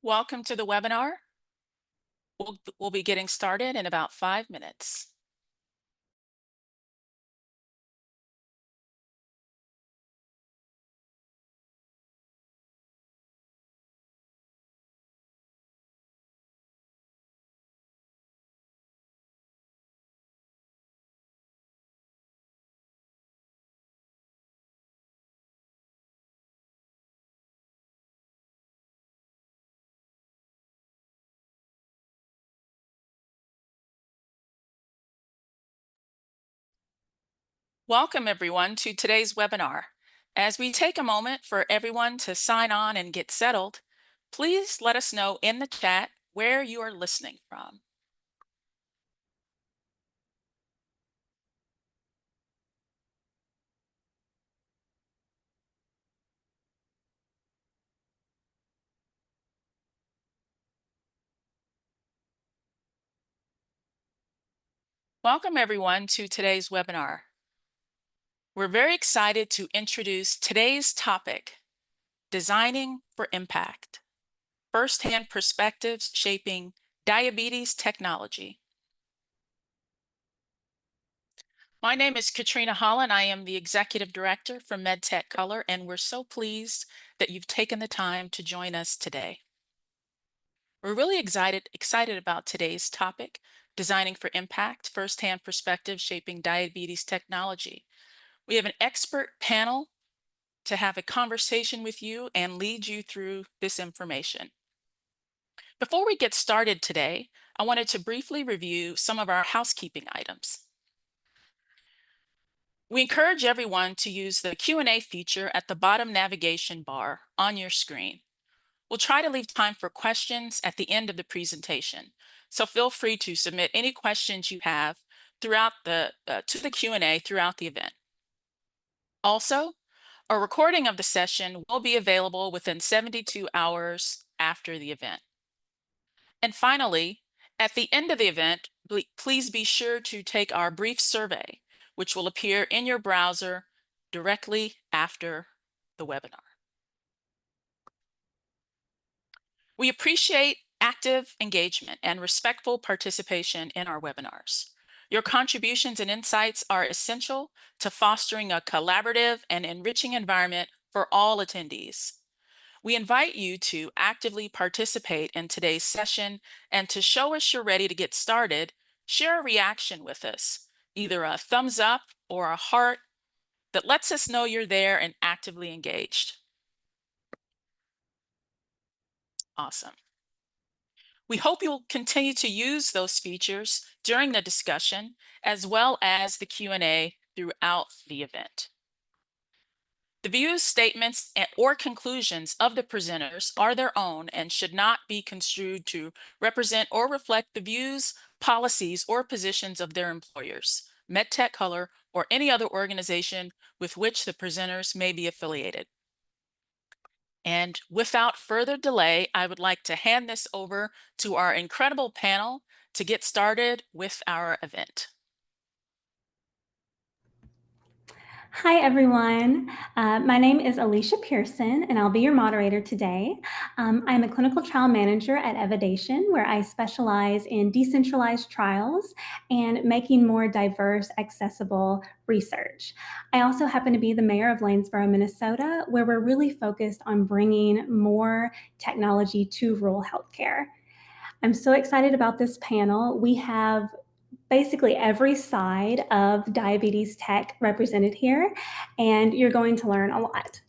Welcome to the webinar. We'll be getting started in about 5 minutes. Welcome everyone to today's webinar. As we take a moment for everyone to sign on and get settled, please let us know in the chat where you are listening from. Welcome everyone to today's webinar. We're very excited to introduce today's topic, Designing for Impact, Firsthand Perspectives Shaping Diabetes Technology. My name is Katrina Holland. I am the Executive Director for MedTech Color, and we're so pleased that you've taken the time to join us today. We're really excited about today's topic, Designing for Impact, Firsthand Perspective Shaping Diabetes Technology. We have an expert panel to have a conversation with you and lead you through this information. Before we get started today, I wanted to briefly review some of our housekeeping items. We encourage everyone to use the Q&A feature at the bottom navigation bar on your screen. We'll try to leave time for questions at the end of the presentation, so feel free to submit any questions you have throughout to the Q&A throughout the event. Also, a recording of the session will be available within 72 hours after the event. And finally, at the end of the event, please be sure to take our brief survey, which will appear in your browser directly after the webinar. We appreciate active engagement and respectful participation in our webinars. Your contributions and insights are essential to fostering a collaborative and enriching environment for all attendees. We invite you to actively participate in today's session, and to show us you're ready to get started, share a reaction with us, either a thumbs up or a heart that lets us know you're there and actively engaged. Awesome. We hope you'll continue to use those features during the discussion as well as the Q&A throughout the event. The views, statements, or conclusions of the presenters are their own and should not be construed to represent or reflect the views, policies, or positions of their employers, MedTech Color, or any other organization with which the presenters may be affiliated. And without further delay, I would like to hand this over to our incredible panel to get started with our event. Hi, everyone. My name is Alicia Pearson, and I'll be your moderator today. I'm a clinical trial manager at Evidation, where I specialize in decentralized trials and making more diverse, accessible research. I also happen to be the mayor of Lanesboro, Minnesota, where we're really focused on bringing more technology to rural healthcare. I'm so excited about this panel. We have basically every side of diabetes tech represented here, and you're going to learn a lot.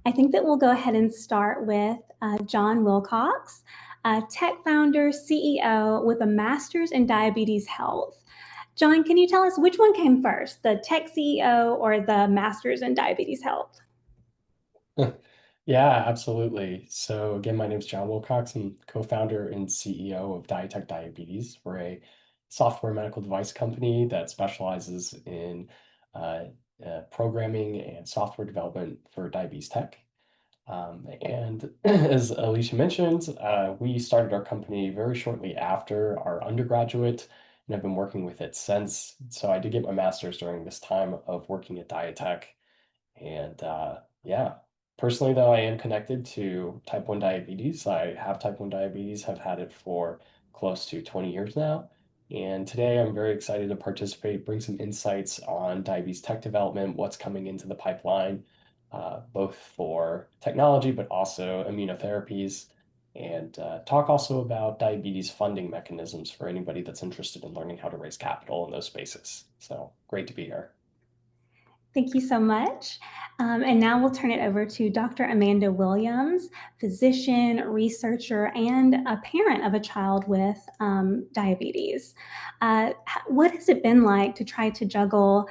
I think that we'll go ahead and start with John Wilcox, a tech founder, CEO with a master's in diabetes health. John, can you tell us which one came first, the tech CEO or the master's in diabetes health? Yeah, absolutely. So again, my name is John Wilcox. I'm co-founder and CEO of Diatech Diabetes. We're a software medical device company that specializes in programming and software development for diabetes tech. And as Alicia mentioned, we started our company very shortly after our undergraduate, and I've been working with it since. So I did get my master's during this time of working at Diatech. And yeah. Personally, though, I am connected to type 1 diabetes. I have type 1 diabetes, have had it for close to 20 years now. And today I'm very excited to participate, bring some insights on diabetes tech development, what's coming into the pipeline, both for technology, but also immunotherapies, and talk also about diabetes funding mechanisms for anybody that's interested in learning how to raise capital in those spaces. So great to be here. Thank you so much. And now we'll turn it over to Dr. Amanda Williams, physician, researcher, and a parent of a child with diabetes. What has it been like to try to juggle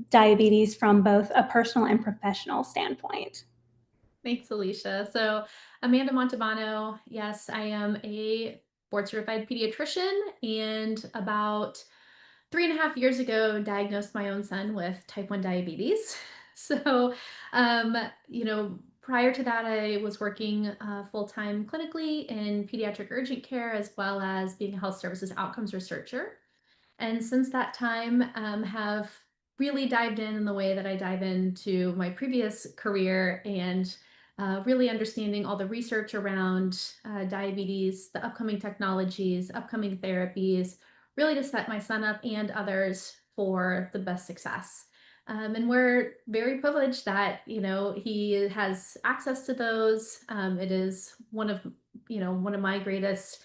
diabetes from both a personal and professional standpoint? Thanks, Alicia. So, Amanda Montalbano, yes, I am a board certified pediatrician, and about 3.5 years ago, diagnosed my own son with type 1 diabetes. So, prior to that, I was working full time clinically in pediatric urgent care, as well as being a health services outcomes researcher. And since that time, have really dived in the way that I dive into my previous career, and really understanding all the research around diabetes, the upcoming technologies, upcoming therapies, really to set my son up and others for the best success. And we're very privileged that he has access to those. It is one of my greatest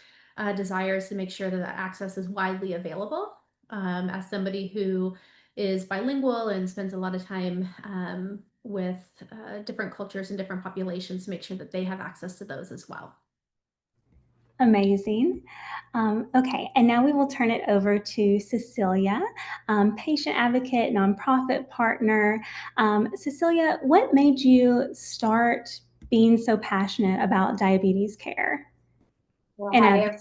desires to make sure that that access is widely available. As somebody who is bilingual and spends a lot of time with different cultures and different populations, to make sure that they have access to those as well. Amazing. Okay, and now we will turn it over to Cecilia, patient advocate, nonprofit partner. Cecilia, what made you start being so passionate about diabetes care? Well, And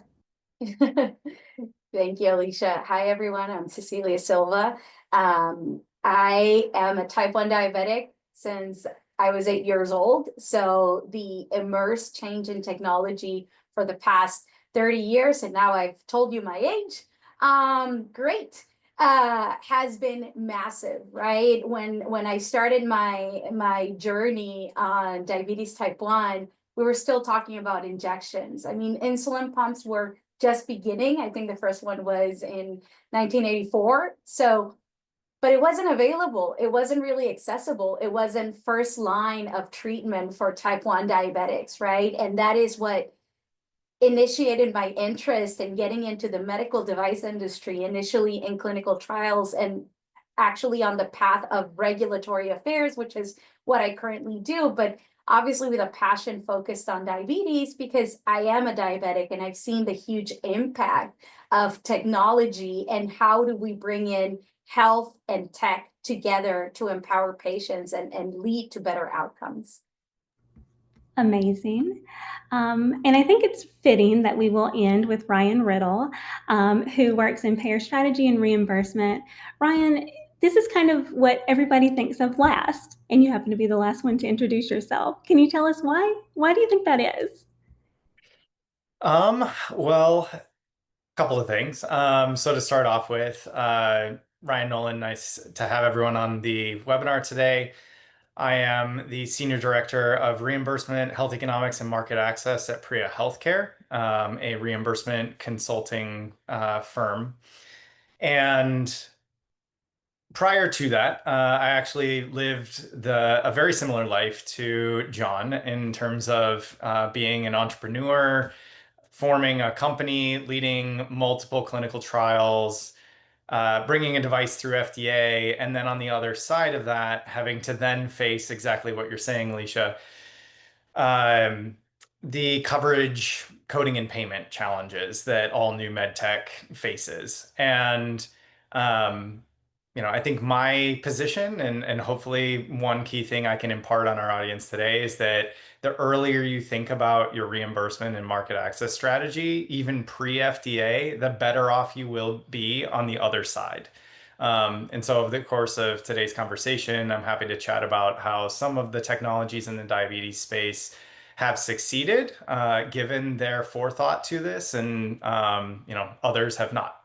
hi, thank you, Alicia. Hi, everyone. I'm Cecilia Silva. I am a type 1 diabetic since I was 8 years old. So the immense change in technology for the past 30 years, and now I've told you my age, has been massive, right? When I started my journey on diabetes type 1, we were still talking about injections. I mean, insulin pumps were just beginning. I think the first one was in 1984. So, but it wasn't available. It wasn't really accessible. It wasn't first line of treatment for type 1 diabetics, right? And that is what initiated my interest in getting into the medical device industry, initially in clinical trials and actually on the path of regulatory affairs, which is what I currently do. But obviously with a passion focused on diabetes, because I am a diabetic and I've seen the huge impact of technology and how do we bring in health and tech together to empower patients and lead to better outcomes. amazing. And I think it's fitting that we will end with Ryan Riddle, who works in payer strategy and reimbursement. Ryan, this is kind of what everybody thinks of last, and you happen to be the last one to introduce yourself. Can you tell us why? Why do you think that is? Well, a couple of things. So to start off with, Ryan Nolan, nice to have everyone on the webinar today. I am the Senior Director of Reimbursement, Health Economics, and Market Access at PRIA Healthcare, a reimbursement consulting firm. And prior to that, I actually lived a very similar life to John in terms of being an entrepreneur, forming a company, leading multiple clinical trials, bringing a device through FDA, and then on the other side of that, having to then face exactly what you're saying, Alicia, um, the coverage, coding, and payment challenges that all new med tech faces. And I think my position and hopefully one key thing I can impart on our audience today is that the earlier you think about your reimbursement and market access strategy, even pre-FDA, the better off you will be on the other side. And so over the course of today's conversation, I'm happy to chat about how some of the technologies in the diabetes space have succeeded, given their forethought to this, and others have not.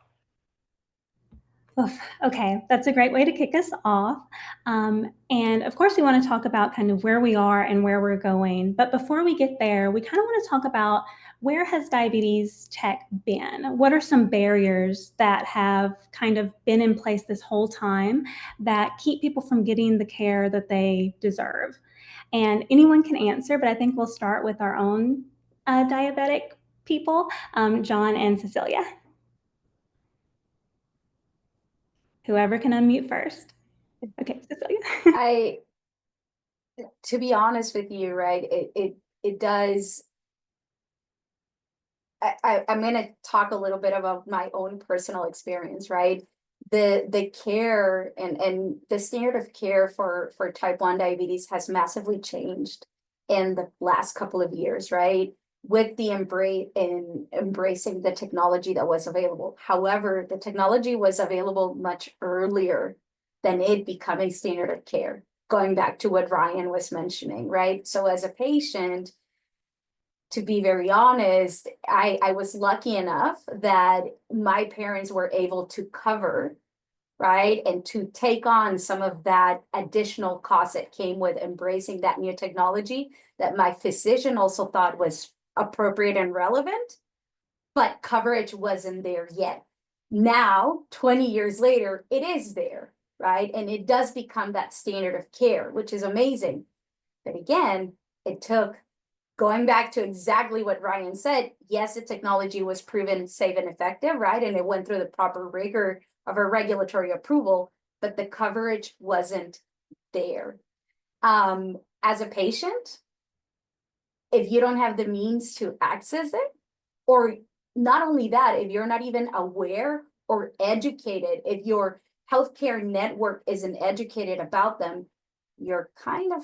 Oof, okay, that's a great way to kick us off. And of course, we want to talk about kind of where we are and where we're going. But before we get there, we kind of want to talk about where has diabetes tech been? What are some barriers that have kind of been in place this whole time that keep people from getting the care that they deserve? And anyone can answer, but I think we'll start with our own diabetic people, John and Cecilia. Whoever can unmute first. Okay, Cecilia. To be honest with you, right, it does. I'm going to talk a little bit about my own personal experience, right? The care and the standard of care for type 1 diabetes has massively changed in the last couple of years, right? With the embracing the technology that was available. However, the technology was available much earlier than it becoming standard of care, going back to what Ryan was mentioning, right? So as a patient, to be very honest, I was lucky enough that my parents were able to cover, right, and to take on some of that additional cost that came with embracing that new technology that my physician also thought was appropriate and relevant, but coverage wasn't there yet. Now, 20 years later, it is there, right? And it does become that standard of care, which is amazing. But again, it took, going back to exactly what Ryan said, yes, the technology was proven safe and effective, right? And it went through the proper rigor of a regulatory approval, but the coverage wasn't there. As a patient, if you don't have the means to access it, or not only that, if you're not even aware or educated, if your healthcare network isn't educated about them, you're kind of,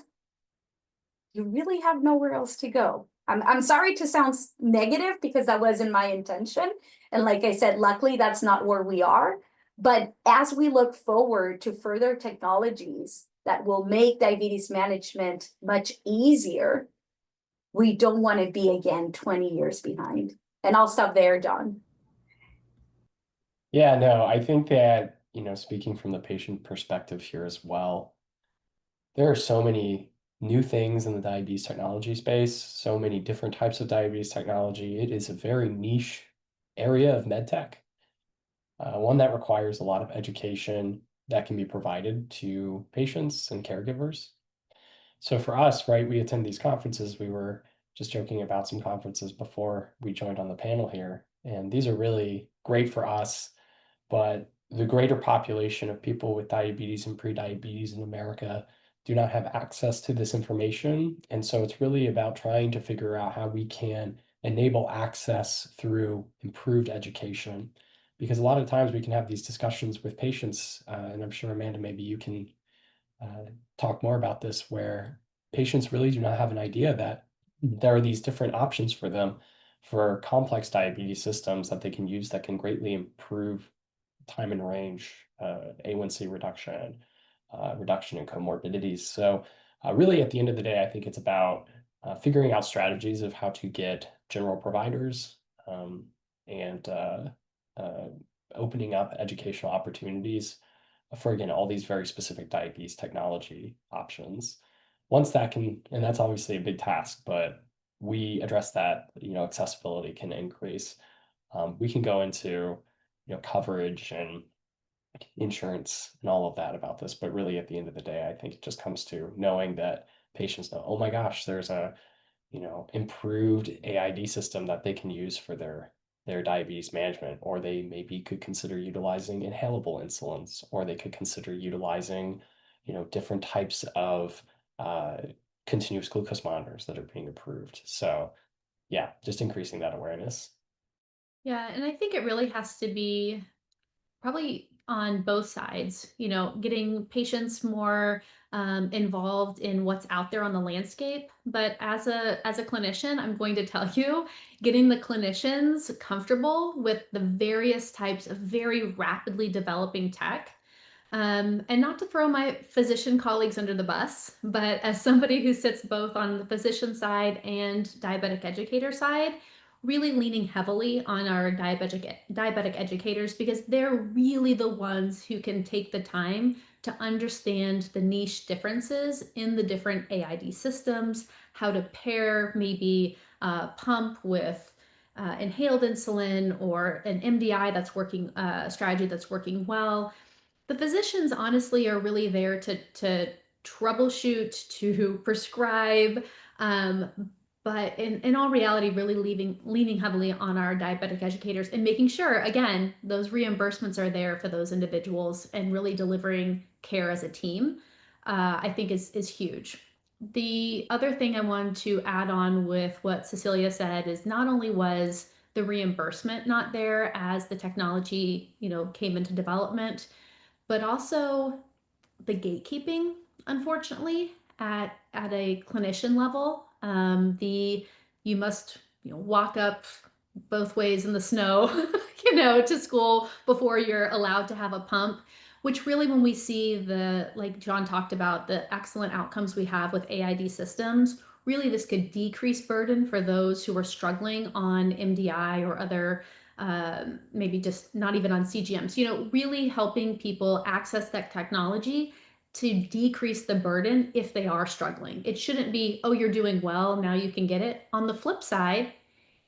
you really have nowhere else to go. I'm sorry to sound negative because that wasn't my intention. And like I said, luckily that's not where we are. But as we look forward to further technologies that will make diabetes management much easier, we don't want to be again 20 years behind. And I'll stop there, John. Yeah, no, I think that, speaking from the patient perspective here as well, there are so many new things in the diabetes technology space, so many different types of diabetes technology. It is a very niche area of medtech, one that requires a lot of education that can be provided to patients and caregivers. So for us, right, we attend these conferences. We were just joking about some conferences before we joined on the panel here, and these are really great for us. But the greater population of people with diabetes and prediabetes in America do not have access to this information. And so it's really about trying to figure out how we can enable access through improved education. Because a lot of times we can have these discussions with patients, and I'm sure, Amanda, maybe you can talk more about this, where patients really do not have an idea that there are these different options for them for complex diabetes systems that they can use that can greatly improve time and range, A1C reduction, reduction in comorbidities. So really at the end of the day, I think it's about figuring out strategies of how to get general providers and opening up educational opportunities for, again, all these very specific diabetes technology options. Once that can, and that's obviously a big task, but we address that, accessibility can increase. We can go into, coverage and insurance and all of that about this, but really at the end of the day, I think it just comes to knowing that patients know, oh my gosh, there's a, improved AID system that they can use for their diabetes management, or they maybe could consider utilizing inhalable insulins, or they could consider utilizing, different types of continuous glucose monitors that are being approved. So yeah, just increasing that awareness. Yeah, and I think it really has to be probably on both sides, getting patients more involved in what's out there on the landscape. But as a clinician, I'm going to tell you, getting the clinicians comfortable with the various types of very rapidly developing tech. And not to throw my physician colleagues under the bus, but as somebody who sits both on the physician side and diabetic educator side, really leaning heavily on our diabetic educators, because they're really the ones who can take the time to understand the niche differences in the different AID systems, how to pair maybe a pump with inhaled insulin or an MDI that's working, strategy that's working well. The physicians honestly are really there to troubleshoot, to prescribe, um, but in all reality, really leaning heavily on our diabetic educators and making sure, again, those reimbursements are there for those individuals and really delivering care as a team, I think is huge. The other thing I wanted to add on with what Cecilia said is not only was the reimbursement not there as the technology, came into development, but also the gatekeeping, unfortunately, at a clinician level. The you must walk up both ways in the snow, to school before you're allowed to have a pump. Which really, when we see like John talked about, the excellent outcomes we have with AID systems, really this could decrease burden for those who are struggling on MDI or other maybe just not even on CGMs, really helping people access that technology to decrease the burden if they are struggling. It shouldn't be, oh, you're doing well, now you can get it. On the flip side,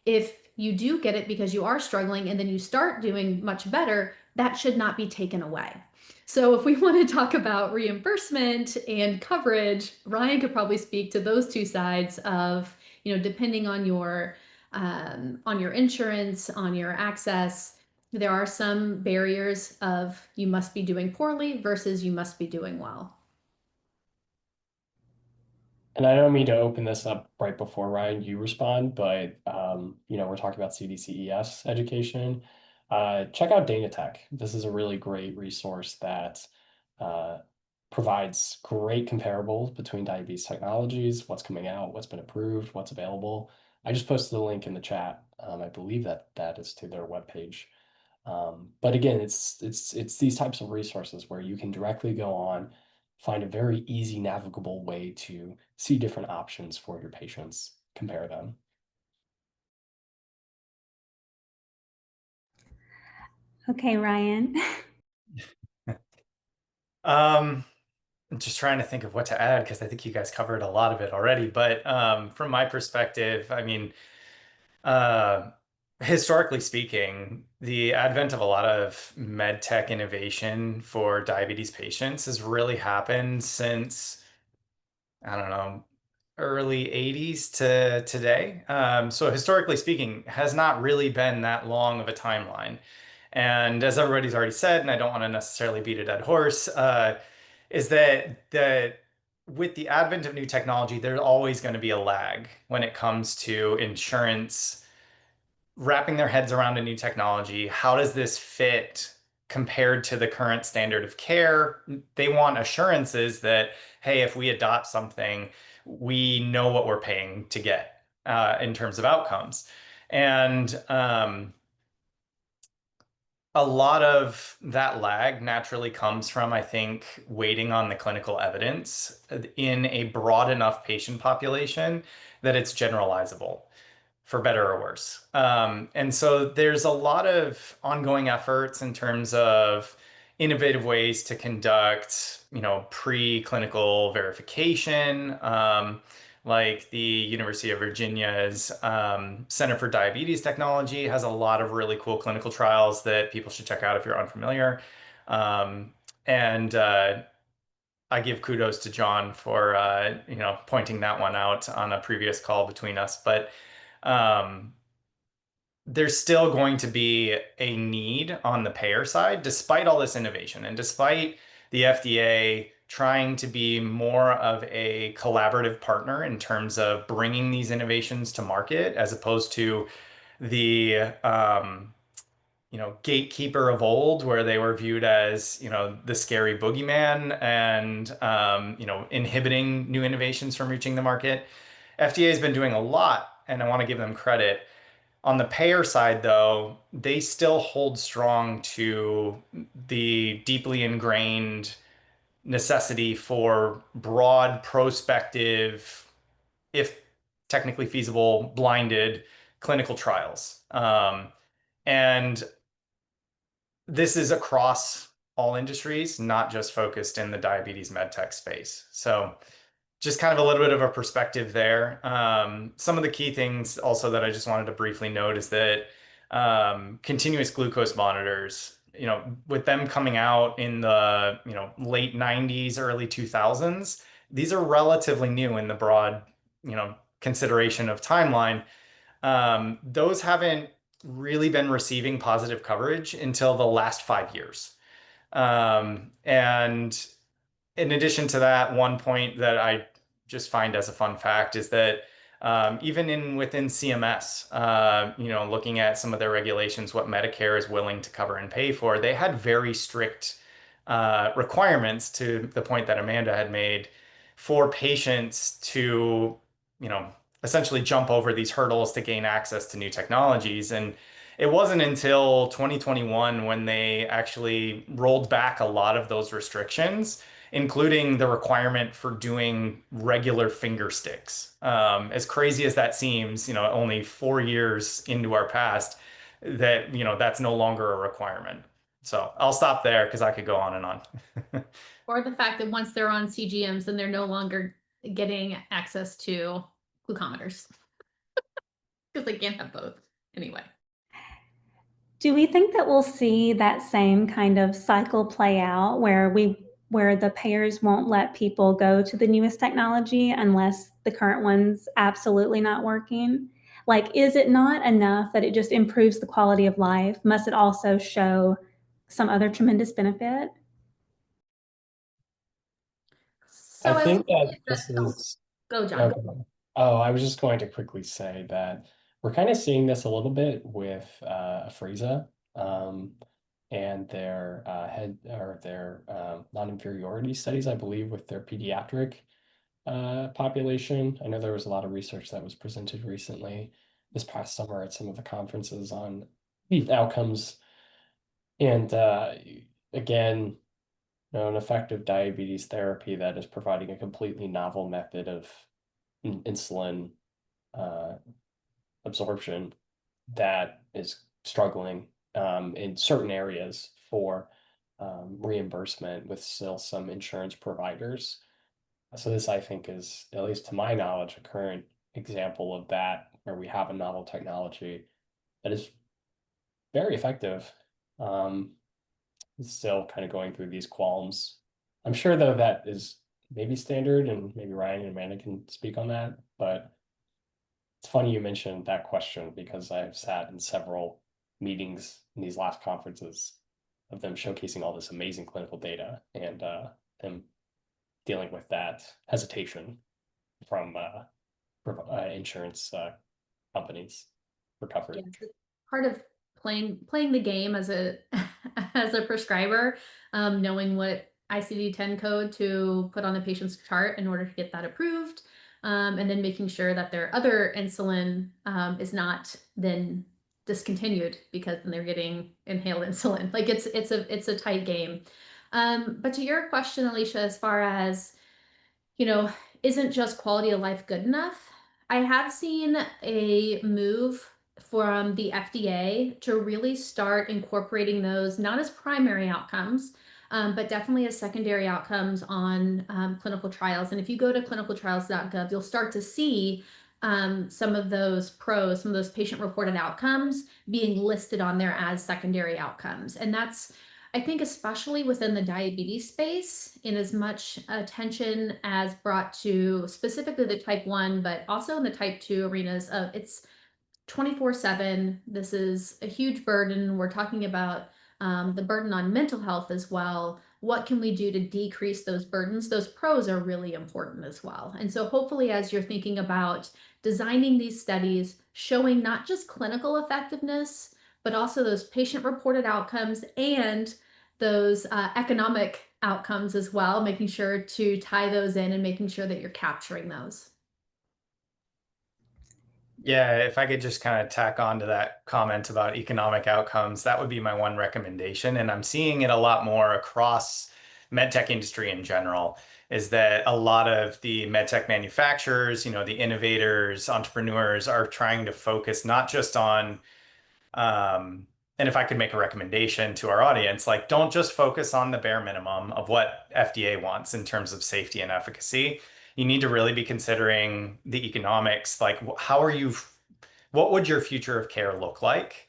if you do get it because you are struggling and then you start doing much better, that should not be taken away. So if we want to talk about reimbursement and coverage, Ryan could probably speak to those two sides of, depending on your insurance, on your access, there are some barriers of you must be doing poorly versus you must be doing well. And I don't mean to open this up right before Ryan, you respond, but we're talking about CDCES education. Check out Diatech. This is a really great resource that provides great comparables between diabetes technologies, what's coming out, what's been approved, what's available. I just posted a link in the chat. I believe that is to their webpage. But again, it's these types of resources where you can directly go on, find a very easy navigable way to see different options for your patients, compare them. Okay, Ryan. I'm just trying to think of what to add because I think you guys covered a lot of it already. But from my perspective, I mean, historically speaking, the advent of a lot of med tech innovation for diabetes patients has really happened since, I don't know, early 80s to today. So historically speaking, has not really been that long of a timeline. And as everybody's already said, and I don't want to necessarily beat a dead horse, is that with the advent of new technology, there's always going to be a lag when it comes to insurance wrapping their heads around a new technology. How does this fit compared to the current standard of care? They want assurances that, hey, if we adopt something, we know what we're paying to get in terms of outcomes. And a lot of that lag naturally comes from, I think, waiting on the clinical evidence in a broad enough patient population that it's generalizable, for better or worse. And so there's a lot of ongoing efforts in terms of innovative ways to conduct, pre-clinical verification. Like the University of Virginia's Center for Diabetes Technology has a lot of really cool clinical trials that people should check out if you're unfamiliar. And I give kudos to John for pointing that one out on a previous call between us. But there's still going to be a need on the payer side, despite all this innovation and despite the FDA trying to be more of a collaborative partner in terms of bringing these innovations to market, as opposed to the gatekeeper of old, where they were viewed as, the scary boogeyman and, inhibiting new innovations from reaching the market. FDA has been doing a lot, and I want to give them credit. On the payer side, though, they still hold strong to the deeply ingrained necessity for broad, prospective, if technically feasible, blinded clinical trials. And this is across all industries, not just focused in the diabetes medtech space. So just kind of a little bit of a perspective there. Some of the key things also that I just wanted to briefly note is that continuous glucose monitors, with them coming out in the, late 90s, early 2000s, these are relatively new in the broad, consideration of timeline. Those haven't really been receiving positive coverage until the last 5 years. And in addition to that, one point that I just find as a fun fact is that even within CMS, looking at some of their regulations, what Medicare is willing to cover and pay for, they had very strict requirements, to the point that Amanda had made, for patients to, essentially jump over these hurdles to gain access to new technologies. And it wasn't until 2021 when they actually rolled back a lot of those restrictions, including the requirement for doing regular finger sticks. As crazy as that seems, only 4 years into our past, that's no longer a requirement. So I'll stop there because I could go on and on. Or the fact that once they're on CGMs, then they're no longer getting access to glucometers because they can't have both anyway. Do we think that we'll see that same kind of cycle play out where the payers won't let people go to the newest technology unless the current one's absolutely not working? Like, is it not enough that it just improves the quality of life? Must it also show some other tremendous benefit? So I think that would this is. go, John. Okay. Oh, I was just going to quickly say that we're kind of seeing this a little bit with Afrezza, and their non-inferiority studies, I believe, with their pediatric population. I know there was a lot of research that was presented recently this past summer at some of the conferences on outcomes. And again, an effective diabetes therapy that is providing a completely novel method of insulin absorption that is struggling in certain areas for reimbursement with still some insurance providers. So this, I think, is, at least to my knowledge, a current example of that, where we have a novel technology that is very effective. It's still kind of going through these qualms. I'm sure, though, that is maybe standard, and maybe Ryan and Amanda can speak on that. But it's funny you mentioned that question, because I've sat in several meetings in these last conferences of them showcasing all this amazing clinical data, and them dealing with that hesitation from insurance companies for coverage. Yeah, part of playing the game as a as a prescriber, knowing what ICD-10 code to put on the patient's chart in order to get that approved, and then making sure that their other insulin is not then discontinued because then they're getting inhaled insulin. Like it's a tight game. But to your question, Alicia, as far as, isn't just quality of life good enough? I have seen a move from the FDA to really start incorporating those not as primary outcomes, but definitely as secondary outcomes on clinical trials. And if you go to clinicaltrials.gov, you'll start to see some of those pros, some of those patient-reported outcomes being listed on there as secondary outcomes. And that's, I think, especially within the diabetes space, in as much attention as brought to specifically the type 1, but also in the type 2 arenas of it's 24/7. This is a huge burden. We're talking about the burden on mental health as well. What can we do to decrease those burdens? Those pros are really important as well. And so hopefully, as you're thinking about designing these studies, showing not just clinical effectiveness, but also those patient-reported outcomes and those economic outcomes as well, making sure to tie those in and making sure that you're capturing those. Yeah, if I could just kind of tack on to that comment about economic outcomes, that would be my one recommendation. And I'm seeing it a lot more across medtech industry in general, is that a lot of the medtech manufacturers, the innovators, entrepreneurs are trying to focus not just on, and if I could make a recommendation to our audience, like don't just focus on the bare minimum of what FDA wants in terms of safety and efficacy. You need to really be considering the economics, like what would your future of care look like?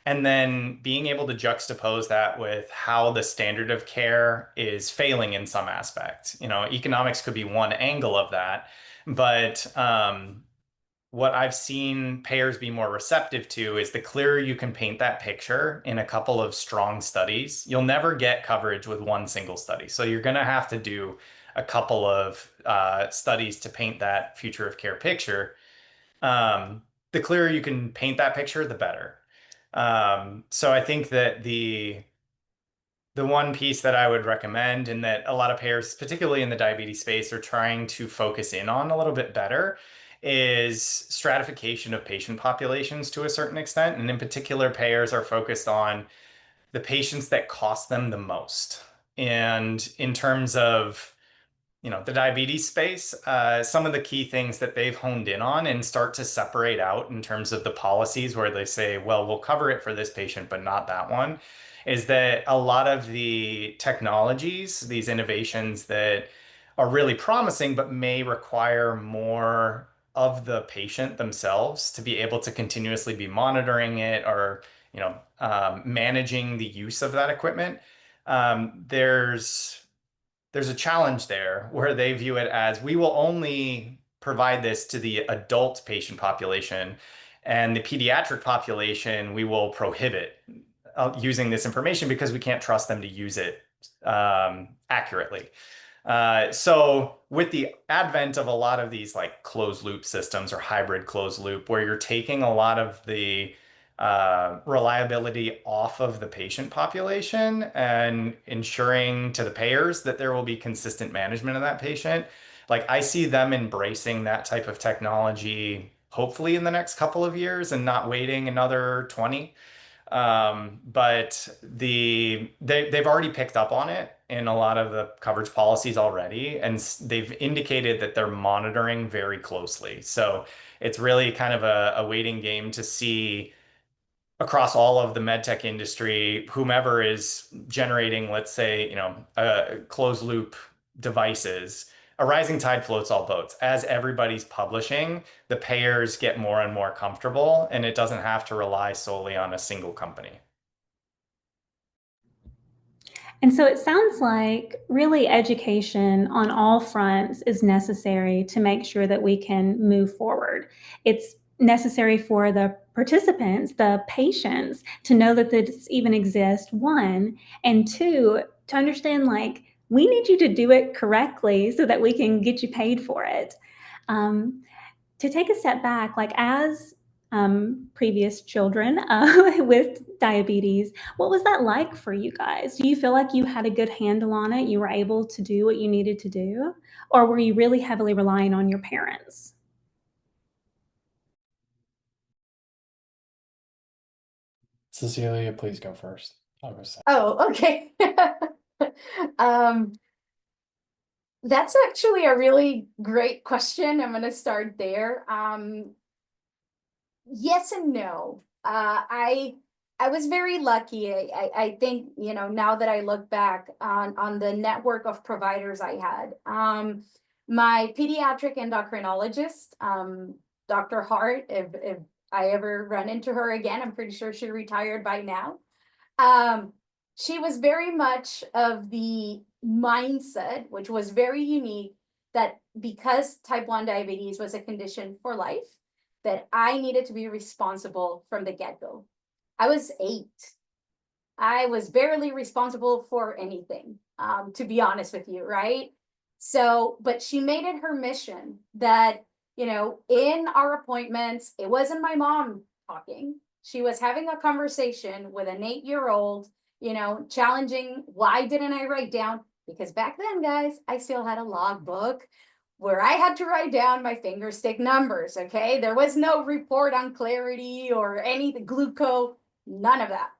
And then being able to juxtapose that with how the standard of care is failing in some aspect. Economics could be one angle of that, but what I've seen payers be more receptive to is the clearer you can paint that picture in a couple of strong studies. You'll never get coverage with one single study. So you're going to have to do a couple of studies to paint that future of care picture. The clearer you can paint that picture, the better. So I think that the one piece that I would recommend, and that a lot of payers, particularly in the diabetes space, are trying to focus in on a little bit better, is stratification of patient populations to a certain extent. And in particular, payers are focused on the patients that cost them the most. And in terms of the diabetes space, some of the key things that they've honed in on and start to separate out in terms of the policies where they say, well, we'll cover it for this patient, but not that one, is that a lot of the technologies, these innovations that are really promising, but may require more of the patient themselves to be able to continuously be monitoring it or, managing the use of that equipment. There's a challenge there where they view it as we will only provide this to the adult patient population, and the pediatric population we will prohibit using this information because we can't trust them to use it accurately. So with the advent of a lot of these like closed loop systems or hybrid closed loop, where you're taking a lot of the reliability off of the patient population and ensuring to the payers that there will be consistent management of that patient. Like I see them embracing that type of technology, hopefully in the next couple of years and not waiting another 20. But they've already picked up on it in a lot of the coverage policies already, and they've indicated that they're monitoring very closely. So it's really kind of a waiting game to see across all of the medtech industry, whomever is generating, let's say, closed loop devices, a rising tide floats all boats. As everybody's publishing, the payers get more and more comfortable, and it doesn't have to rely solely on a single company. And so it sounds like really education on all fronts is necessary to make sure that we can move forward. It's necessary for the participants, the patients, to know that this even exists, one, and two, to understand like we need you to do it correctly so that we can get you paid for it. To take a step back, like as previous children with diabetes, what was that like for you guys? Do you feel like you had a good handle on it? You were able to do what you needed to do? Or were you really heavily relying on your parents? Cecilia, please go first. I'll go second. Oh, okay. That's actually a really great question. I'm going to start there. Yes and no. I was very lucky. I think, now that I look back on the network of providers I had, my pediatric endocrinologist, Dr. Hart, if I ever run into her again, I'm pretty sure she retired by now. She was very much of the mindset, which was very unique, that because type 1 diabetes was a condition for life, that I needed to be responsible from the get-go. I was 8. I was barely responsible for anything, to be honest with you, right? So, but she made it her mission that, in our appointments, it wasn't my mom talking. She was having a conversation with an 8-year-old, challenging, why didn't I write down? Because back then, guys, I still had a logbook where I had to write down my finger stick numbers, okay? There was no report on clarity or anything, glucose, none of that.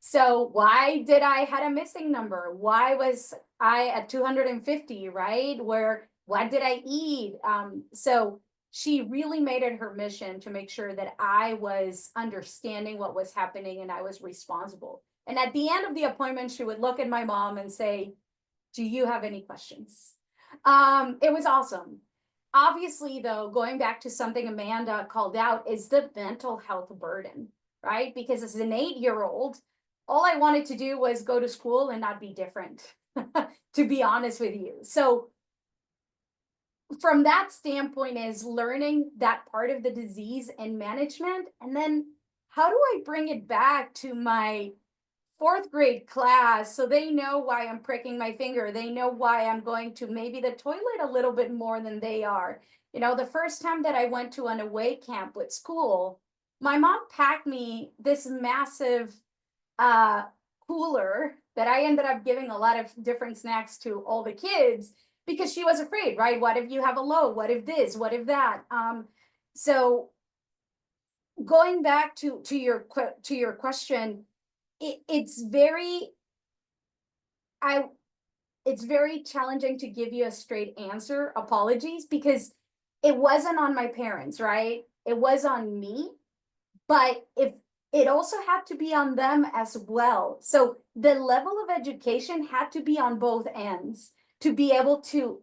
So why did I had a missing number? Why was I at 250, right? Where, what did I eat? So she really made it her mission to make sure that I was understanding what was happening and I was responsible. And at the end of the appointment, she would look at my mom and say, do you have any questions? It was awesome. Obviously, though, going back to something Amanda called out is the mental health burden, right? Because as an 8-year-old, all I wanted to do was go to school and not be different, to be honest with you. So from that standpoint is learning that part of the disease and management. And then how do I bring it back to my 4th grade class so they know why I'm pricking my finger? They know why I'm going to maybe the toilet a little bit more than they are. You know, the first time that I went to an away camp with school, my mom packed me this massive cooler that I ended up giving a lot of different snacks to all the kids because she was afraid, right? What if you have a low? What if this? What if that? So going back to your question, it's very challenging to give you a straight answer. Apologies, because it wasn't on my parents, right? It was on me, but if it also had to be on them as well. So the level of education had to be on both ends to be able to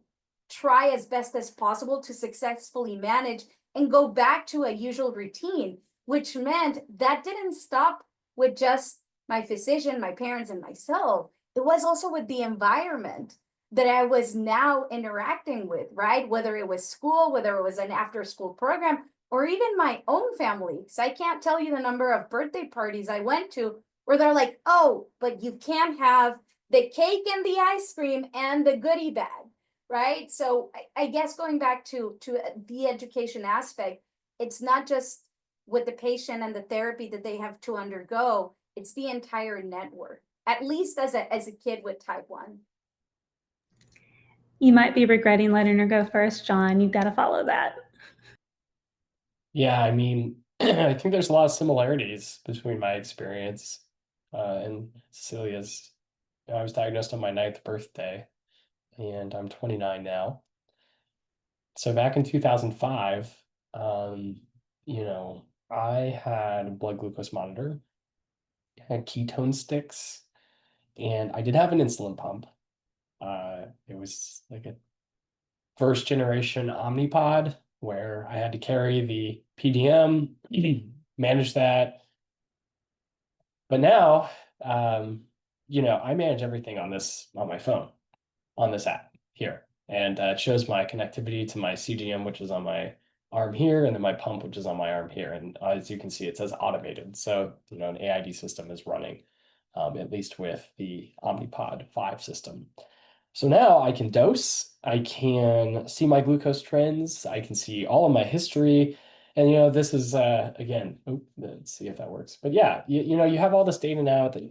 try as best as possible to successfully manage and go back to a usual routine, which meant that didn't stop with just my physician, my parents, and myself. It was also with the environment that I was now interacting with, right? Whether it was school, whether it was an after school program, or even my own family. So I can't tell you the number of birthday parties I went to where they're like, oh, but you can't have the cake and the ice cream and the goodie bag, right? So I guess going back to the education aspect, it's not just with the patient and the therapy that they have to undergo, it's the entire network, at least as a kid with type 1. You might be regretting letting her go first, John. You've got to follow that. Yeah, I mean, I think there's a lot of similarities between my experience and Cecilia's. I was diagnosed on my 9th birthday, and I'm 29 now. So back in 2005, you know, I had a blood glucose monitor, had ketone sticks, and I did have an insulin pump. It was like a first generation Omnipod where I had to carry the PDM, manage that. But now, you know, I manage everything on my phone, on this app here. And it shows my connectivity to my CGM, which is on my arm here, and then my pump, which is on my arm here. And as you can see, it says automated. So, you know, an AID system is running, at least with the Omnipod 5 system. So now I can dose, I can see my glucose trends, I can see all of my history. And, you know, this is, again, let's see if that works. But yeah, you know, you have all this data now at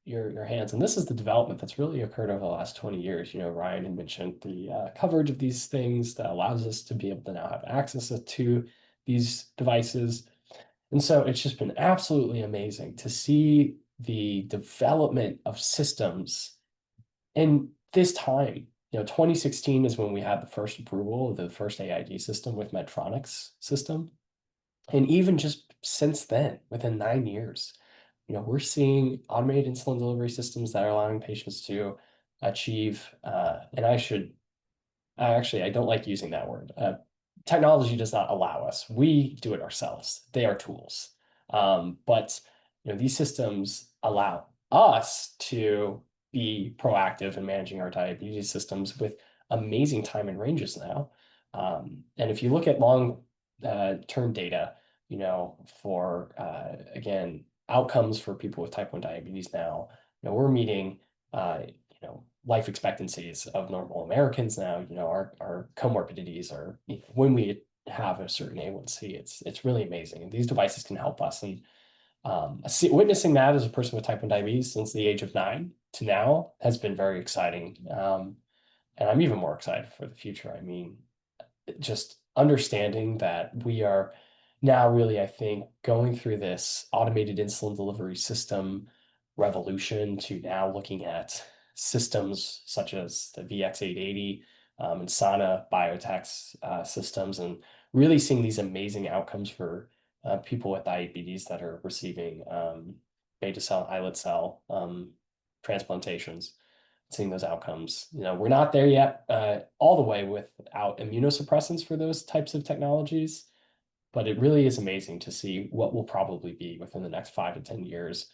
your hands. And this is the development that's really occurred over the last 20 years. You know, Ryan had mentioned the coverage of these things that allows us to be able to now have access to these devices. And so it's just been absolutely amazing to see the development of systems. And this time, you know, 2016 is when we had the first approval of the first AID system with Medtronic's system. And even just since then, within 9 years, you know, we're seeing automated insulin delivery systems that are allowing patients to achieve, and I don't like using that word. Technology does not allow us. We do it ourselves. They are tools. But you know, these systems allow us to be proactive in managing our diabetes systems with amazing time and ranges now. And if you look at long-term data, you know, for again, outcomes for people with type 1 diabetes now, you know, we're meeting you know, life expectancies of normal Americans now. You know, our comorbidities are, you know, when we have a certain A1C, it's really amazing. And these devices can help us. And witnessing that as a person with type 1 diabetes since the age of 9 to now has been very exciting. And I'm even more excited for the future. I mean, just understanding that we are now really, I think, going through this automated insulin delivery system revolution to now looking at systems such as the VX880 and Sana Biotech's systems, and really seeing these amazing outcomes for people with diabetes that are receiving beta cell, islet cell transplantations, seeing those outcomes. We're not there yet all the way without immunosuppressants for those types of technologies, but it really is amazing to see what will probably be within the next 5 to 10 years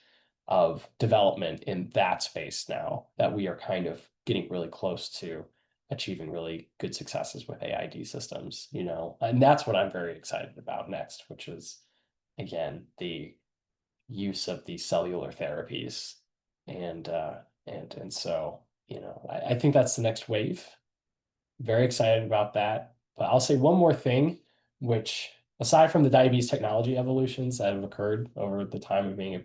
of development in that space now that we are kind of getting really close to achieving really good successes with AID systems, and that's what I'm very excited about next, which is, again, the use of these cellular therapies. And so, I think that's the next wave. Very excited about that. But I'll say one more thing, which aside from the diabetes technology evolutions that have occurred over the time of being a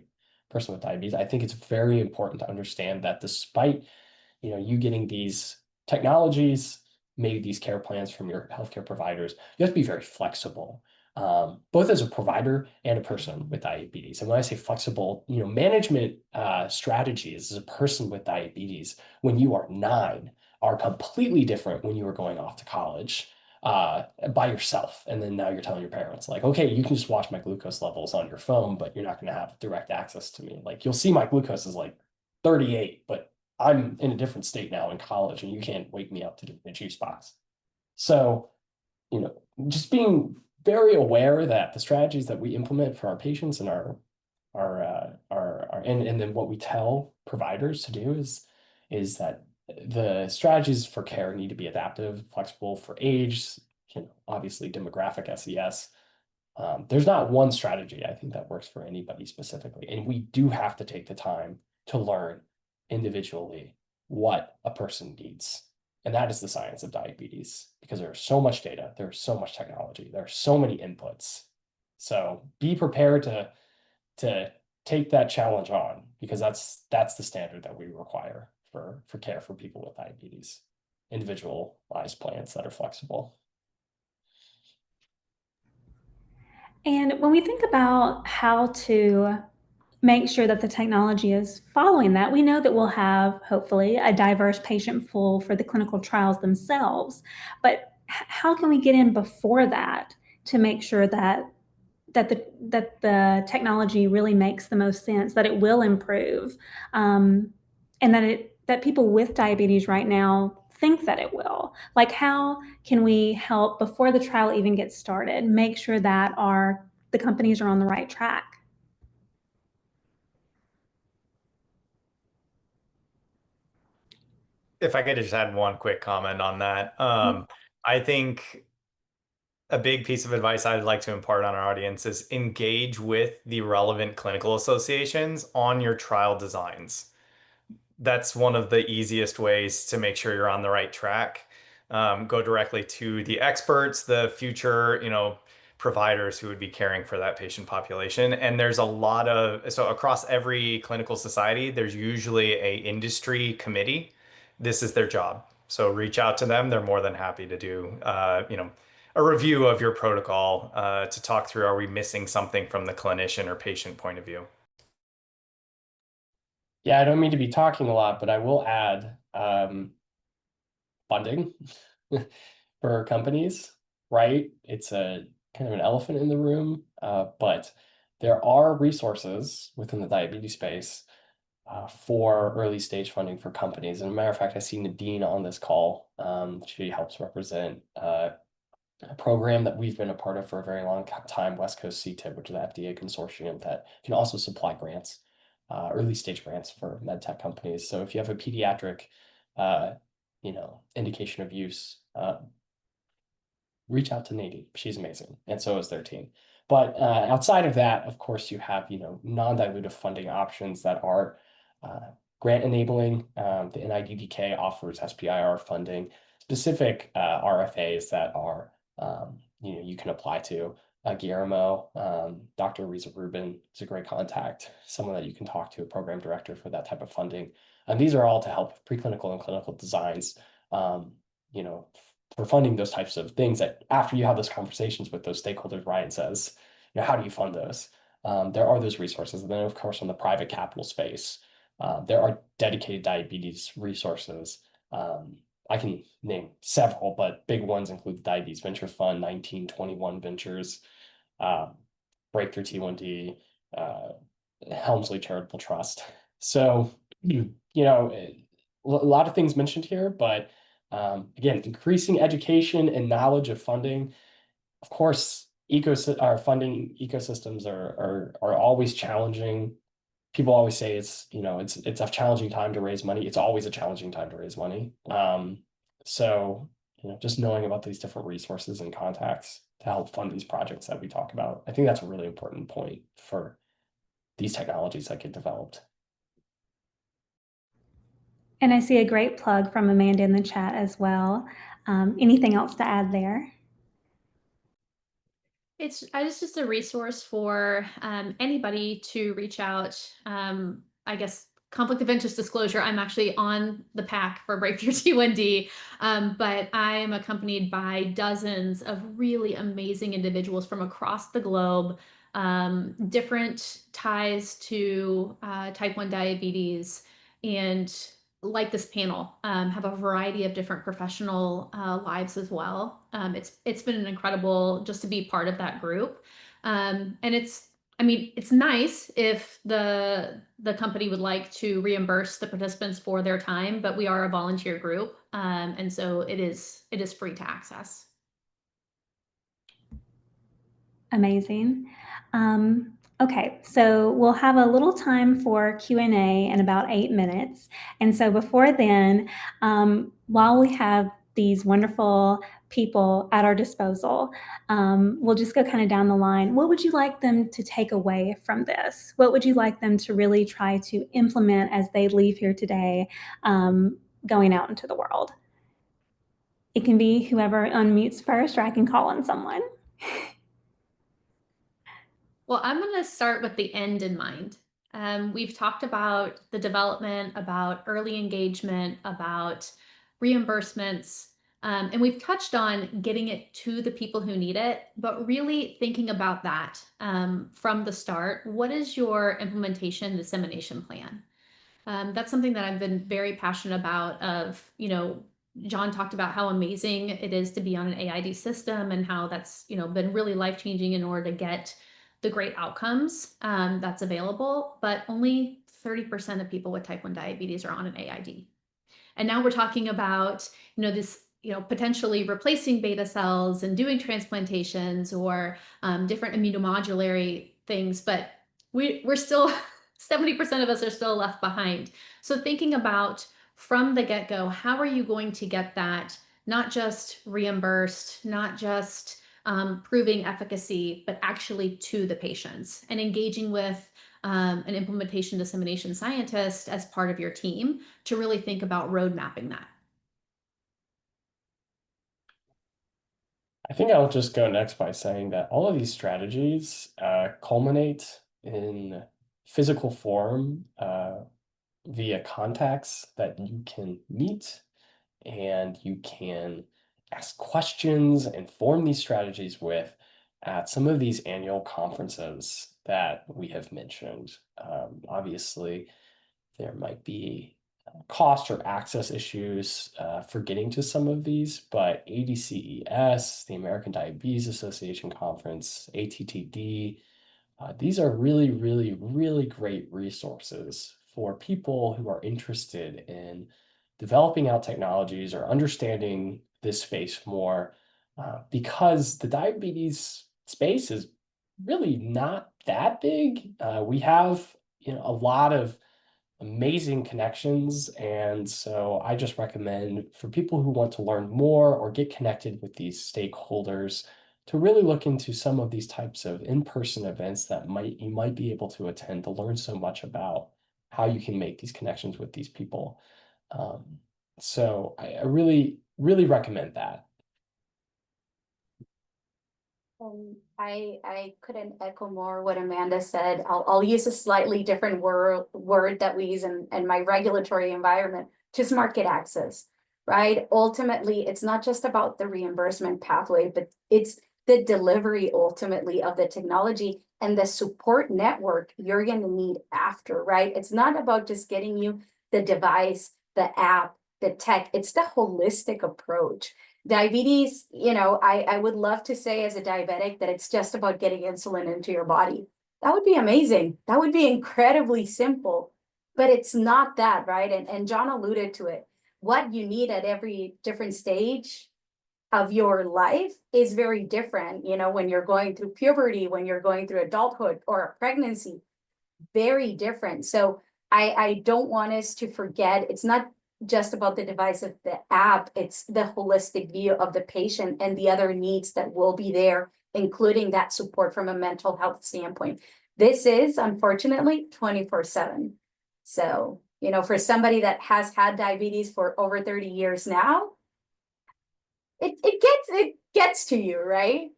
person with diabetes, I think it's very important to understand that despite, you getting these technologies, maybe these care plans from your healthcare providers, you have to be very flexible, both as a provider and a person with diabetes. And when I say flexible, management strategies as a person with diabetes when you are 9 are completely different when you were going off to college by yourself. And then now you're telling your parents, like, okay, you can just watch my glucose levels on your phone, but you're not going to have direct access to me. Like, you'll see my glucose is like 38, but I'm in a different state now in college, and you can't wake me up to do a juice box. So, just being very aware that the strategies that we implement for our patients and and then what we tell providers to do is that the strategies for care need to be adaptive, flexible for age, obviously demographic, SES. There's not one strategy, I think, that works for anybody specifically. And we do have to take the time to learn individually what a person needs. And that is the science of diabetes, because there's so much data, there's so much technology, there are so many inputs. So be prepared to take that challenge on, because that's the standard that we require for care for people with diabetes. Individualized plans that are flexible. And when we think about how to make sure that the technology is following that, we know that we'll have, hopefully, a diverse patient pool for the clinical trials themselves. But how can we get in before that to make sure that the technology really makes the most sense, that it will improve, and that people with diabetes right now think that it will? Like, how can we help before the trial even gets started, make sure that the companies are on the right track? If I could just add one quick comment on that. I think a big piece of advice I'd like to impart on our audience is engage with the relevant clinical associations on your trial designs. That's one of the easiest ways to make sure you're on the right track. Go directly to the experts, the future, providers who would be caring for that patient population. And there's a lot so across every clinical society, there's usually a industry committee. This is their job. So reach out to them. They're more than happy to do, a review of your protocol to talk through, are we missing something from the clinician or patient point of view? Yeah, I don't mean to be talking a lot, but I will add funding for companies, right? It's a kind of an elephant in the room, but there are resources within the diabetes space for early stage funding for companies. And as a matter of fact, I see Nadine on this call. She helps represent a program that we've been a part of for a very long time, West Coast CTIP, which is an FDA consortium that can also supply grants, early stage grants for med tech companies. So if you have a pediatric, indication of use, reach out to Nadine. She's amazing, and so is their team. But outside of that, of course, you have non-dilutive funding options that are grant enabling. The NIDDK offers SPIR funding, specific RFAs that are you can apply to. Guillermo, Dr. Riza Rubin is a great contact, someone that you can talk to, a program director for that type of funding. And these are all to help preclinical and clinical designs, for funding those types of things that after you have those conversations with those stakeholders, Ryan says, how do you fund those? There are those resources. And then, of course, on the private capital space, There are dedicated diabetes resources. I can name several, but big ones include the Diabetes Venture Fund, 1921 Ventures, Breakthrough T1D, Helmsley Charitable Trust. So, you know, a lot of things mentioned here, but again, increasing education and knowledge of funding. Of course, our funding ecosystems are always challenging. People always say it's a challenging time to raise money. It's always a challenging time to raise money. So just knowing about these different resources and contacts to help fund these projects that we talk about, I think that's a really important point for these technologies that get developed. And I see a great plug from Amanda in the chat as well. Anything else to add there? It's just a resource for anybody to reach out. I guess conflict of interest disclosure. I'm actually on the PAC for Breakthrough T1D, but I am accompanied by dozens of really amazing individuals from across the globe, different ties to type 1 diabetes, and like this panel, have a variety of different professional lives as well. It's been incredible just to be part of that group. And it's nice if the company would like to reimburse the participants for their time, but we are a volunteer group, and so it is free to access. Amazing. Okay, so we'll have a little time for Q&A in about 8 minutes. And so before then, while we have these wonderful people at our disposal, we'll just go kind of down the line. What would you like them to take away from this? What would you like them to really try to implement as they leave here today, going out into the world? It can be whoever unmutes first, or I can call on someone. Well, I'm going to start with the end in mind. We've talked about the development, about early engagement, about reimbursements, and we've touched on getting it to the people who need it, but really thinking about that from the start. What is your implementation dissemination plan? That's something that I've been very passionate about. John talked about how amazing it is to be on an AID system and how that's been really life-changing in order to get the great outcomes that's available, but only 30% of people with type 1 diabetes are on an AID. And now we're talking about, this, potentially replacing beta cells and doing transplantations or different immunomodulatory things, but we're still, 70% of us are still left behind. So thinking about from the get-go, how are you going to get that not just reimbursed, not just proving efficacy, but actually to the patients, and engaging with an implementation dissemination scientist as part of your team to really think about road mapping that. I think I'll just go next by saying that all of these strategies culminate in physical form via contacts that you can meet, and you can ask questions and form these strategies with at some of these annual conferences that we have mentioned. Obviously, there might be cost or access issues for getting to some of these, but ADCES, the American Diabetes Association Conference, ATTD, these are really, really, really great resources for people who are interested in developing out technologies or understanding this space more, because the diabetes space is really not that big. We have a lot of amazing connections, and so I just recommend for people who want to learn more or get connected with these stakeholders to really look into some of these types of in-person events that you might be able to attend to learn so much about how you can make these connections with these people. So I really, really recommend that. I couldn't echo more what Amanda said. I'll use a slightly different word that we use in my regulatory environment, just market access, right? Ultimately, it's not just about the reimbursement pathway, but it's the delivery ultimately of the technology and the support network you're going to need after, right? It's not about just getting you the device, the app, the tech. It's the holistic approach. Diabetes, I would love to say as a diabetic that it's just about getting insulin into your body. That would be amazing. That would be incredibly simple, but it's not that, right? And John alluded to it. What you need at every different stage of your life is very different. When you're going through puberty, when you're going through adulthood or a pregnancy, very different. So I don't want us to forget, it's not just about the device of the app, it's the holistic view of the patient and the other needs that will be there, including that support from a mental health standpoint. This is unfortunately 24/7. So, for somebody that has had diabetes for over 30 years now, it gets to you, right?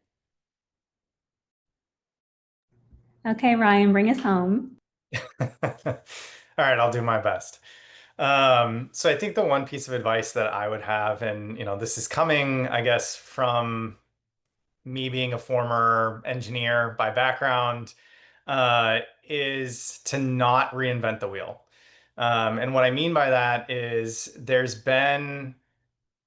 Okay, Ryan, bring us home. All right, I'll do my best. So I think the one piece of advice that I would have, and this is coming, I guess, from me being a former engineer by background, is to not reinvent the wheel. And what I mean by that is there's been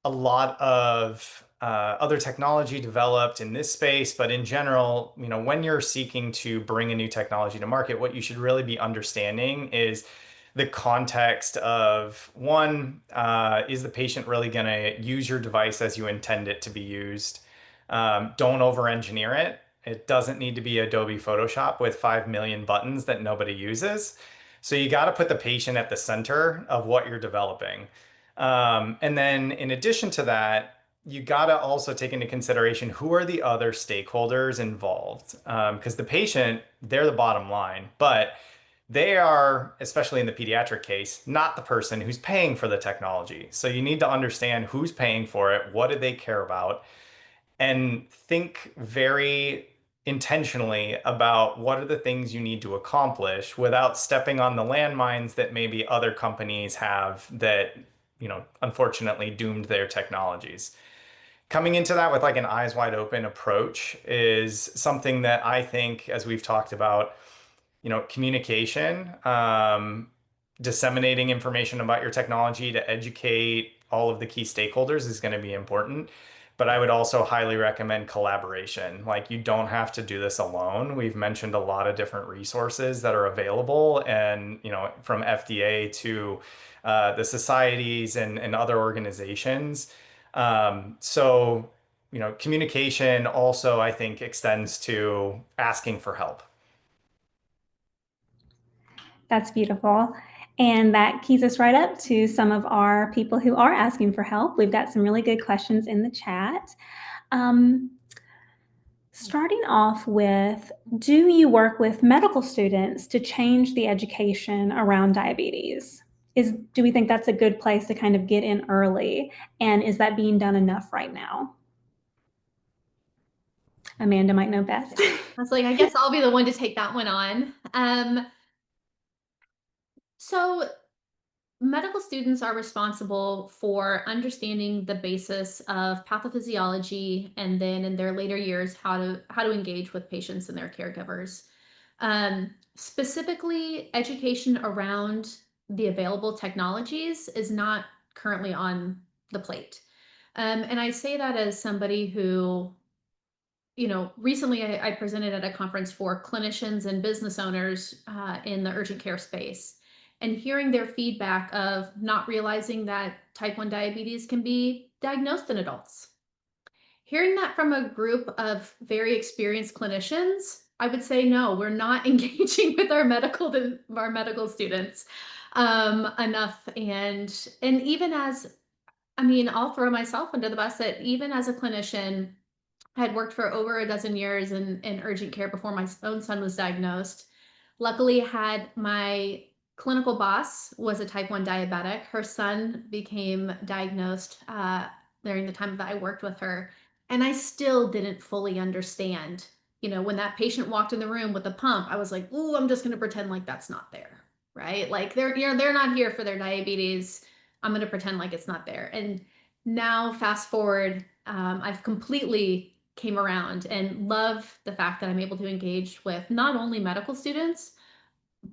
a lot of other technology developed in this space, but in general, when you're seeking to bring a new technology to market, what you should really be understanding is the context of one, is the patient really going to use your device as you intend it to be used? Don't over-engineer it. It doesn't need to be Adobe Photoshop with 5 million buttons that nobody uses. So you got to put the patient at the center of what you're developing. And then in addition to that, you got to also take into consideration who are the other stakeholders involved. Because the patient, they're the bottom line, but they are, especially in the pediatric case, not the person who's paying for the technology. So you need to understand who's paying for it, what do they care about, and think very intentionally about what are the things you need to accomplish without stepping on the landmines that maybe other companies have that, unfortunately doomed their technologies. Coming into that with like an eyes wide open approach is something that I think, as we've talked about, communication, disseminating information about your technology to educate all of the key stakeholders is going to be important. But I would also highly recommend collaboration. Like, you don't have to do this alone. We've mentioned a lot of different resources that are available, and from FDA to the societies and other organizations. So communication also, I think, extends to asking for help. That's beautiful. And that keys us right up to some of our people who are asking for help. We've got some really good questions in the chat. Starting off with, do you work with medical students to change the education around diabetes? Do we think that's a good place to kind of get in early? And is that being done enough right now? Amanda might know best. I was like, I guess I'll be the one to take that one on. So medical students are responsible for understanding the basis of pathophysiology, and then in their later years, how to engage with patients and their caregivers. Specifically, education around the available technologies is not currently on the plate. And I say that as somebody who, recently I presented at a conference for clinicians and business owners in the urgent care space, and hearing their feedback of not realizing that type 1 diabetes can be diagnosed in adults. Hearing that from a group of very experienced clinicians, I would say, no, we're not engaging with our medical students enough. And even as, I'll throw myself under the bus that even as a clinician, I had worked for over a dozen years in urgent care before my own son was diagnosed. Luckily, had my clinical boss was a type 1 diabetic. Her son became diagnosed during the time that I worked with her. And I still didn't fully understand. When that patient walked in the room with the pump, I was like, "Ooh, I'm just going to pretend like that's not there." Right? Like they're not here for their diabetes. I'm going to pretend like it's not there. And now fast forward, I've completely came around, and love the fact that I'm able to engage with not only medical students,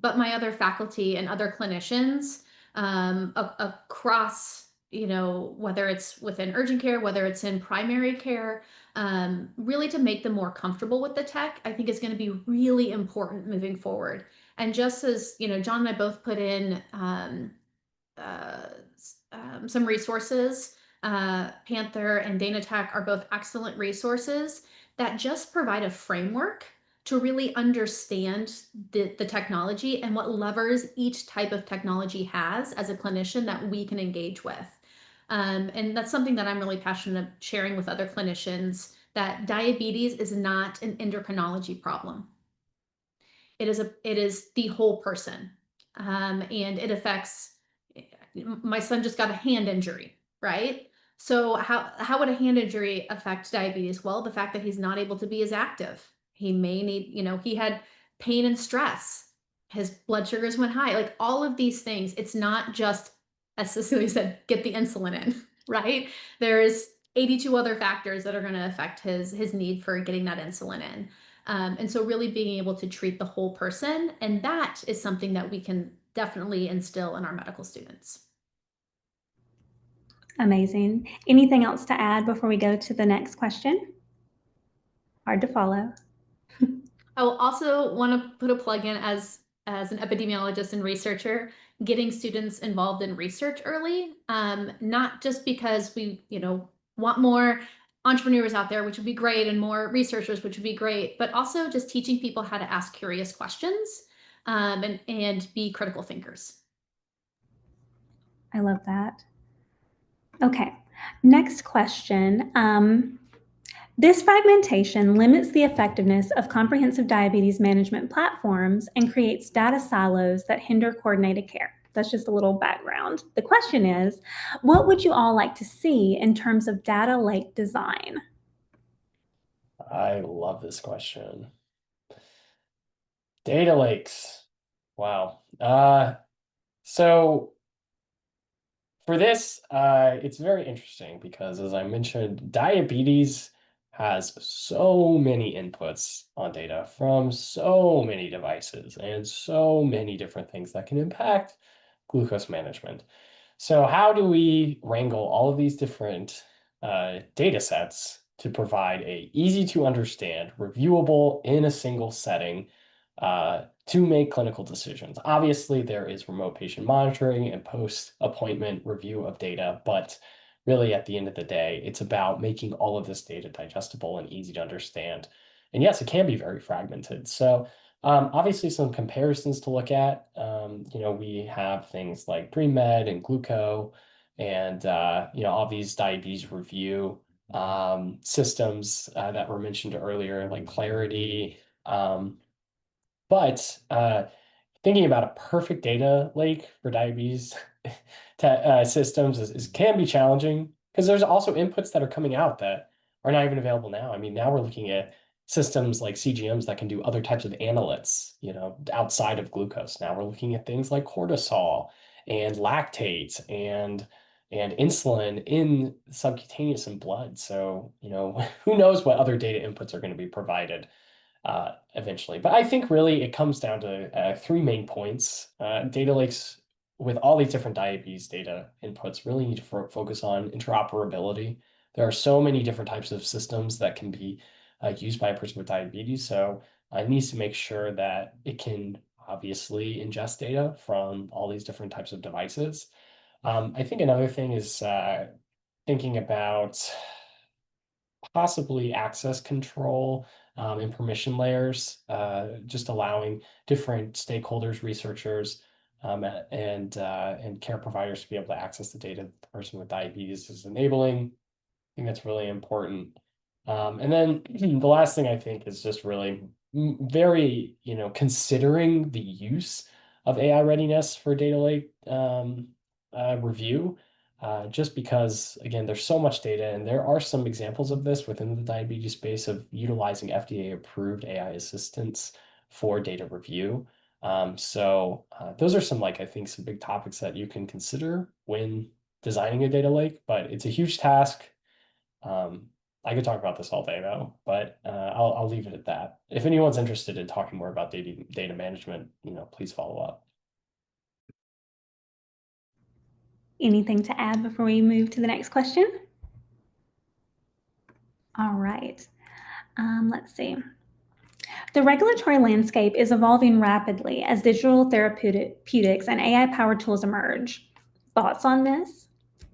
but my other faculty and other clinicians across, whether it's within urgent care, whether it's in primary care, really to make them more comfortable with the tech, I think is going to be really important moving forward. And just as, John and I both put in some resources, Panther and Diatech are both excellent resources that just provide a framework to really understand the technology and what levers each type of technology has as a clinician that we can engage with. And that's something that I'm really passionate about sharing with other clinicians, that diabetes is not an endocrinology problem. It is the whole person. And it affects, my son just got a hand injury, right? So how would a hand injury affect diabetes? Well, the fact that he's not able to be as active. He may need, he had pain and stress. His blood sugars went high. Like all of these things, it's not just, as Cecilia said, get the insulin in, right? There's 82 other factors that are going to affect his need for getting that insulin in. And so really being able to treat the whole person, and that is something that we can definitely instill in our medical students. Amazing. Anything else to add before we go to the next question? Hard to follow. I will also want to put a plug in as an epidemiologist and researcher, getting students involved in research early, not just because we, want more entrepreneurs out there, which would be great, and more researchers, which would be great, but also just teaching people how to ask curious questions and be critical thinkers. I love that. Okay, next question. This fragmentation limits the effectiveness of comprehensive diabetes management platforms and creates data silos that hinder coordinated care. That's just a little background. The question is, what would you all like to see in terms of data lake design? I love this question. Data lakes. Wow. So for this, it's very interesting because, as I mentioned, diabetes has so many inputs on data from so many devices and so many different things that can impact glucose management. So how do we wrangle all of these different data sets to provide a easy to understand, reviewable in a single setting to make clinical decisions? Obviously, there is remote patient monitoring and post-appointment review of data, but really at the end of the day, it's about making all of this data digestible and easy to understand. And yes, it can be very fragmented. So obviously some comparisons to look at. We have things like Resmed and Gluco and all these diabetes review systems that were mentioned earlier, like Clarity. But thinking about a perfect data lake for diabetes systems can be challenging because there's also inputs that are coming out that are not even available now. I mean, now we're looking at systems like CGMs that can do other types of analytes, outside of glucose. Now we're looking at things like cortisol and lactate and insulin in subcutaneous and blood. So, who knows what other data inputs are going to be provided eventually. But I think really it comes down to three main points. Data lakes with all these different diabetes data inputs really need to focus on interoperability. There are so many different types of systems that can be used by a person with diabetes. So it needs to make sure that it can obviously ingest data from all these different types of devices. I think another thing is thinking about possibly access control and permission layers, just allowing different stakeholders, researchers, and care providers to be able to access the data that the person with diabetes is enabling. I think that's really important. And then the last thing I think is just really very, considering the use of AI readiness for data lake review. Just because, again, there's so much data, and there are some examples of this within the diabetes space of utilizing FDA-approved AI assistants for data review. So those are some, I think, some big topics that you can consider when designing a data lake, but it's a huge task. I could talk about this all day though, but I'll leave it at that. If anyone's interested in talking more about data management, please follow up. Anything to add before we move to the next question? All right. Let's see. The regulatory landscape is evolving rapidly as digital therapeutics and AI-powered tools emerge. Thoughts on this?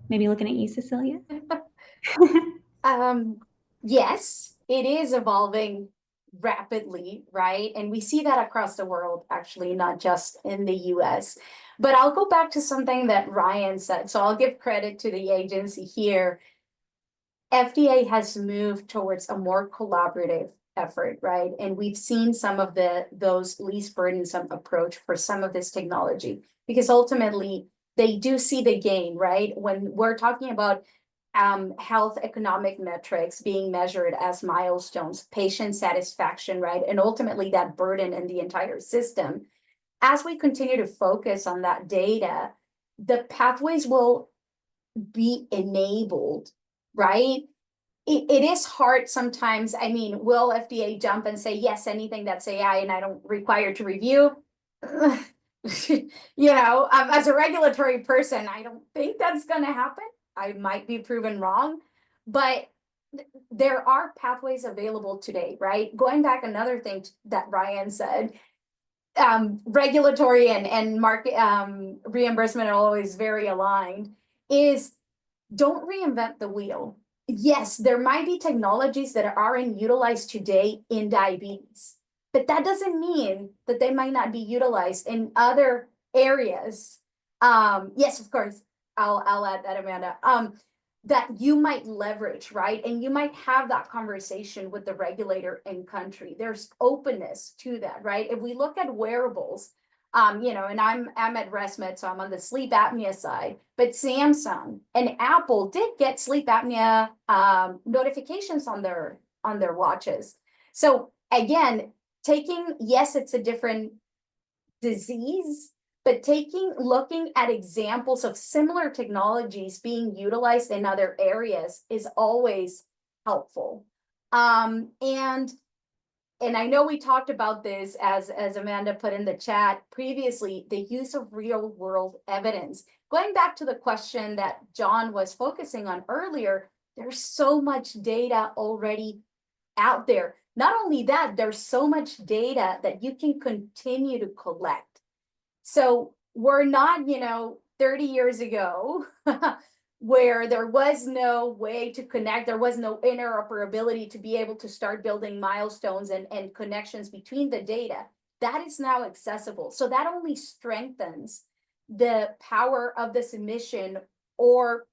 Maybe looking at you, Cecilia. Yes, it is evolving rapidly, right? And we see that across the world, actually, not just in the US. But I'll go back to something that Ryan said. So I'll give credit to the agency here. FDA has moved towards a more collaborative effort, right? And we've seen some of those least burdensome approach for some of this technology, because ultimately they do see the gain, right? When we're talking about health economic metrics being measured as milestones, patient satisfaction, right? And ultimately that burden in the entire system. As we continue to focus on that data, the pathways will be enabled, right? It is hard sometimes. I mean, will FDA jump and say, yes, anything that's AI and I don't require to review? As a regulatory person, I don't think that's going to happen. I might be proven wrong, but there are pathways available today, right? Going back, another thing that Ryan said, regulatory and market reimbursement are always very aligned, is don't reinvent the wheel. Yes, there might be technologies that aren't utilized today in diabetes, but that doesn't mean that they might not be utilized in other areas. Yes, of course, I'll add that, Amanda. That you might leverage, right? And you might have that conversation with the regulator in country. There's openness to that, right? If we look at wearables, and I'm at Resmed, so I'm on the sleep apnea side, but Samsung and Apple did get sleep apnea notifications on their watches. So again, yes, it's a different disease, but looking at examples of similar technologies being utilized in other areas is always helpful. And I know we talked about this as Amanda put in the chat previously, the use of real world evidence. Going back to the question that John was focusing on earlier, there's so much data already out there. Not only that, there's so much data that you can continue to collect. So we're not, 30 years ago, where there was no way to connect, there was no interoperability to be able to start building milestones and connections between the data. That is now accessible. So that only strengthens the power of the submission or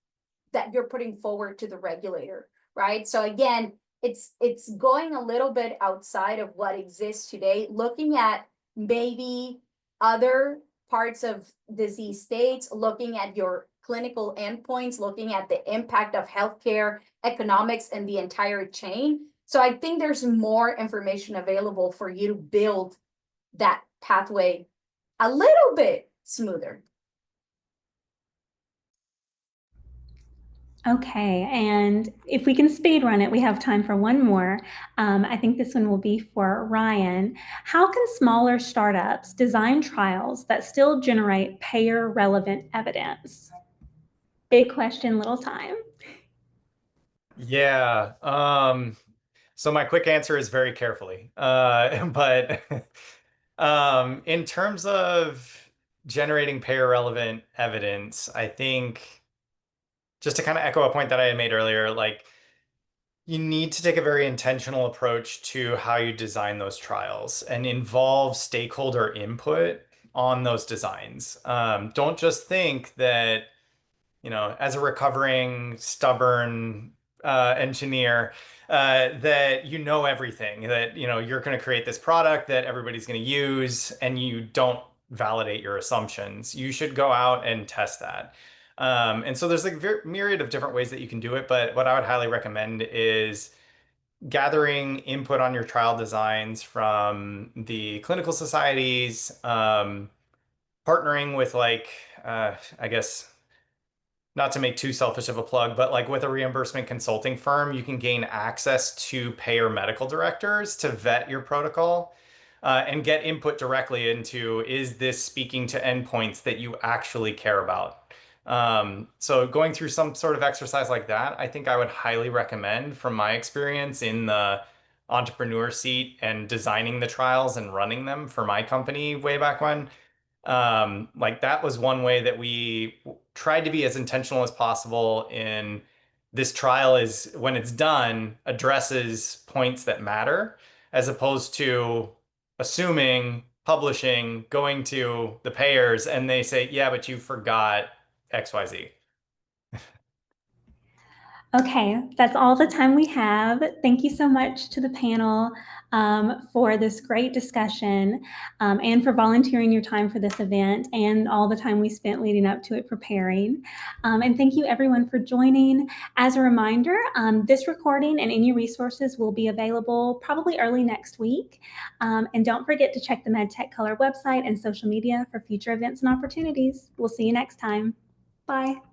that you're putting forward to the regulator, right? So again, it's going a little bit outside of what exists today, looking at maybe other parts of disease states, looking at your clinical endpoints, looking at the impact of healthcare, economics, and the entire chain. So I think there's more information available for you to build that pathway a little bit smoother. Okay, and if we can speed run it, we have time for one more. I think this one will be for Ryan. How can smaller startups design trials that still generate payer-relevant evidence? Big question, little time. Yeah. So my quick answer is very carefully. But in terms of generating payer relevant evidence, I think just to kind of echo a point that I had made earlier, like you need to take a very intentional approach to how you design those trials and involve stakeholder input on those designs. Don't just think that, as a recovering, stubborn engineer, that you know everything, that, you're going to create this product that everybody's going to use and you don't validate your assumptions. You should go out and test that. And so there's like a myriad of different ways that you can do it, but what I would highly recommend is gathering input on your trial designs from the clinical societies, partnering with I guess not to make too selfish of a plug, but like with a reimbursement consulting firm, you can gain access to payer medical directors to vet your protocol and get input directly into, is this speaking to endpoints that you actually care about? So going through some sort of exercise like that, I think I would highly recommend from my experience in the entrepreneur seat and designing the trials and running them for my company way back when. Like that was one way that we tried to be as intentional as possible in this trial is when it's done, addresses points that matter, as opposed to assuming, publishing, going to the payers, and they say, yeah, but you forgot XYZ. Okay, that's all the time we have. Thank you so much to the panel for this great discussion and for volunteering your time for this event and all the time we spent leading up to it preparing. And thank you everyone for joining. As a reminder, this recording and any resources will be available probably early next week. And don't forget to check the MedTech Color website and social media for future events and opportunities. We'll see you next time. Bye.